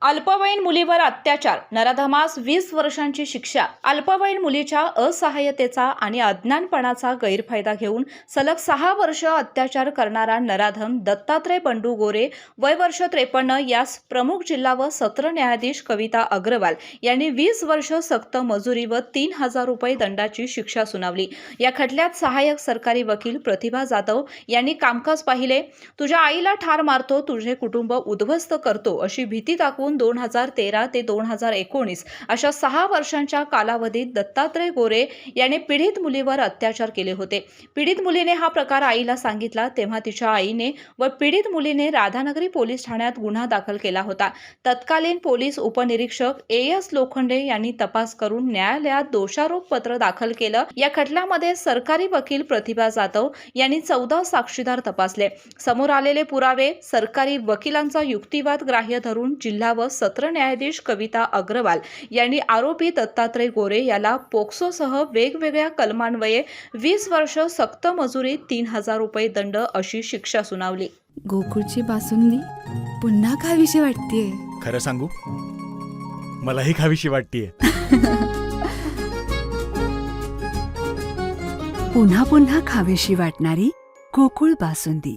अल्पवयीन मुलीवर अत्याचार, नराधमास 20 वर्षांची शिक्षा. अल्पवयीन मुलीच्या असहाय्यतेचा आणि अज्ञानपणाचा गैरफायदा घेऊन सलग 6 वर्ष अत्याचार करणारा नराधम दत्तात्रय बंडू गोरे वय वर्ष 53 यास प्रमुख जिल्हा व सत्र न्यायाधीश कविता अग्रवाल यांनी 20 वर्ष सक्त मजुरी व 3,000 रुपये दंडाची शिक्षा सुनावली. या खटल्यात सहाय्यक सरकारी वकील प्रतिभा जाधव यांनी कामकाज पाहिले. तुझ्या आईला ठार मारतो, तुझे कुटुंब उद्ध्वस्त करतो अशी भीती दाखवून 2013 ते 2019 अशा 6 वर्षांच्या कालावधीत दत्तात्रय गोरे याने पीडित मुलीवर अत्याचार केले होते. पीडित मुलीने हा प्रकार आईला सांगितला तेव्हा तिच्या आईने व पीडित मुलीने राधानगरी पोलीस ठाण्यात गुन्हा दाखल केला होता. तत्कालीन पोलीस उपनिरीक्षक एस लोखंडे यांनी तपास करून न्यायालयात दोषारोप पत्र दाखल केलं. या खटल्यामध्ये सरकारी वकील प्रतिभा जाधव यांनी 14 साक्षीदार तपासले. समोर आलेले पुरावे सरकारी वकिलांचा युक्तिवाद ग्राह्य धरून जिल्हा व सत्र न्यायाधीश कविता अग्रवाल यांनी आरोपी दत्तात्रय गोरे याला पोक्सोसह वेगवेगळ्या कलमान्वये 20 वर्ष सक्त मजुरी 3,000 रुपये दंड अशी शिक्षा सुनावली. गोकुळची बासुंदी पुन्हा खावीशी वाटतेय. खरं सांगू, मलाही खावीशी वाटतेय. पुन्हा पुन्हा खावीशी वाटणारी गोकुळ बासुंदी.